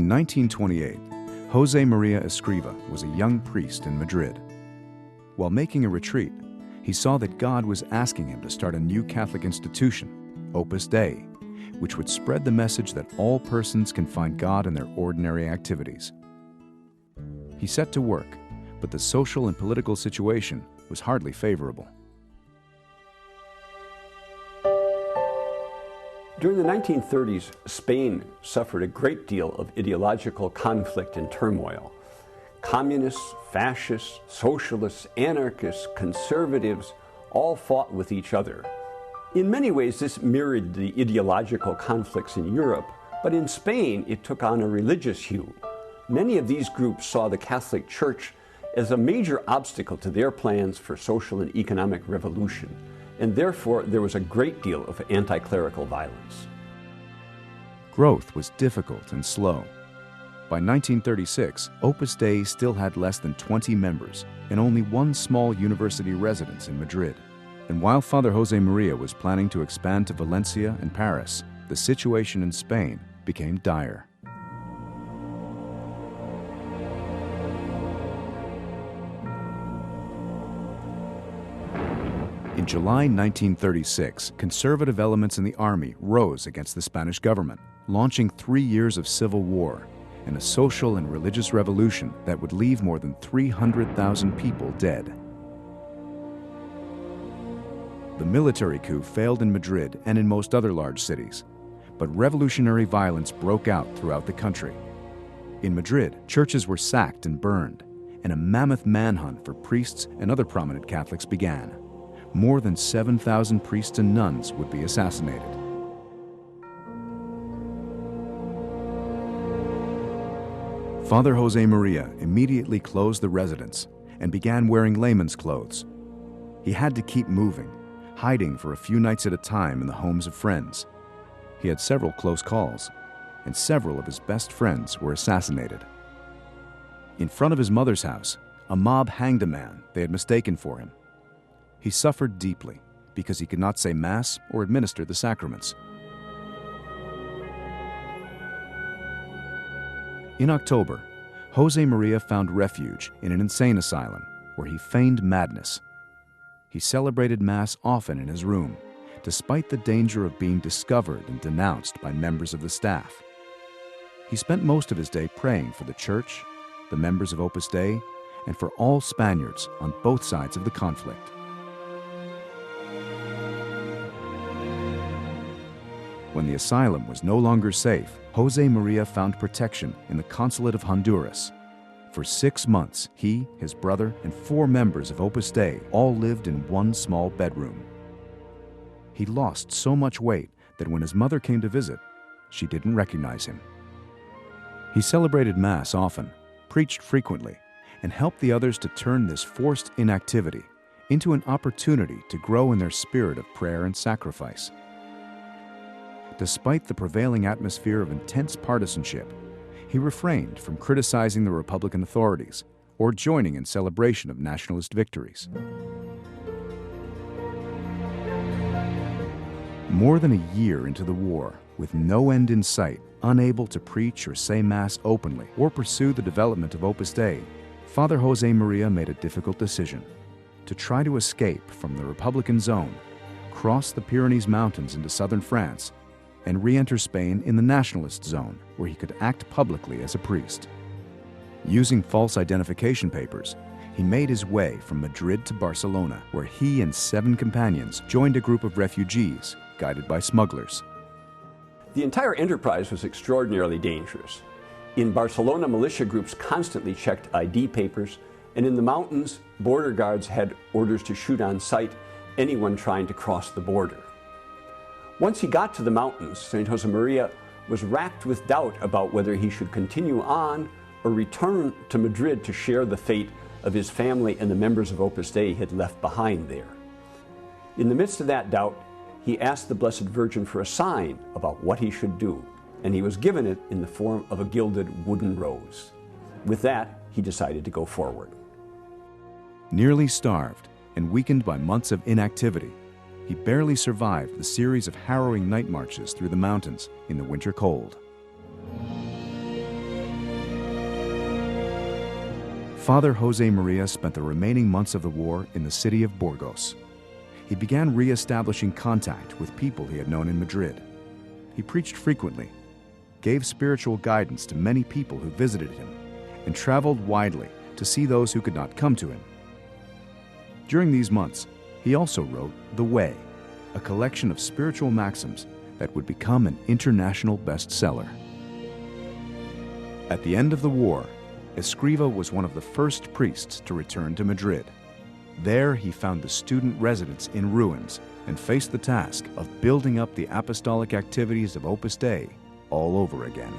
In 1928, Josemaria Escrivá was a young priest in Madrid. While making a retreat, he saw that God was asking him to start a new Catholic institution, Opus Dei, which would spread the message that all persons can find God in their ordinary activities. He set to work, but the social and political situation was hardly favorable. During the 1930s, Spain suffered a great deal of ideological conflict and turmoil. Communists, fascists, socialists, anarchists, conservatives all fought with each other. In many ways, this mirrored the ideological conflicts in Europe, but in Spain, it took on a religious hue. Many of these groups saw the Catholic Church as a major obstacle to their plans for social and economic revolution, and therefore there was a great deal of anti-clerical violence. Growth was difficult and slow. By 1936, Opus Dei still had less than 20 members and only one small university residence in Madrid. And while Father Josemaria was planning to expand to Valencia and Paris, the situation in Spain became dire. In July 1936, conservative elements in the army rose against the Spanish government, launching 3 years of civil war and a social and religious revolution that would leave more than 300,000 people dead. The military coup failed in Madrid and in most other large cities, but revolutionary violence broke out throughout the country. In Madrid, churches were sacked and burned, and a mammoth manhunt for priests and other prominent Catholics began. More than 7,000 priests and nuns would be assassinated. Father Josemaria immediately closed the residence and began wearing layman's clothes. He had to keep moving, hiding for a few nights at a time in the homes of friends. He had several close calls, and several of his best friends were assassinated. In front of his mother's house, a mob hanged a man they had mistaken for him. He suffered deeply because he could not say Mass or administer the sacraments. In October, Josemaria found refuge in an insane asylum where he feigned madness. He celebrated Mass often in his room, despite the danger of being discovered and denounced by members of the staff. He spent most of his day praying for the Church, the members of Opus Dei, and for all Spaniards on both sides of the conflict. When the asylum was no longer safe, Josemaria found protection in the consulate of Honduras. For 6 months, he, his brother, and 4 members of Opus Dei all lived in one small bedroom. He lost so much weight that when his mother came to visit, she didn't recognize him. He celebrated Mass often, preached frequently, and helped the others to turn this forced inactivity into an opportunity to grow in their spirit of prayer and sacrifice. Despite the prevailing atmosphere of intense partisanship, he refrained from criticizing the Republican authorities or joining in celebration of nationalist victories. More than a year into the war, with no end in sight, unable to preach or say Mass openly or pursue the development of Opus Dei, Father Josemaria made a difficult decision: to try to escape from the Republican zone, cross the Pyrenees Mountains into southern France, and re-enter Spain in the nationalist zone, where he could act publicly as a priest. Using false identification papers, he made his way from Madrid to Barcelona, where he and 7 companions joined a group of refugees guided by smugglers. The entire enterprise was extraordinarily dangerous. In Barcelona, militia groups constantly checked ID papers, and in the mountains, border guards had orders to shoot on sight anyone trying to cross the border. Once he got to the mountains, St. Josemaria was racked with doubt about whether he should continue on or return to Madrid to share the fate of his family and the members of Opus Dei he had left behind there. In the midst of that doubt, he asked the Blessed Virgin for a sign about what he should do, and he was given it in the form of a gilded wooden rose. With that, he decided to go forward. Nearly starved and weakened by months of inactivity, he barely survived the series of harrowing night marches through the mountains in the winter cold. Father Josemaria spent the remaining months of the war in the city of Burgos. He began re-establishing contact with people he had known in Madrid. He preached frequently, gave spiritual guidance to many people who visited him, and traveled widely to see those who could not come to him. During these months, he also wrote The Way, a collection of spiritual maxims that would become an international bestseller. At the end of the war, Escrivá was one of the first priests to return to Madrid. There he found the student residence in ruins and faced the task of building up the apostolic activities of Opus Dei all over again.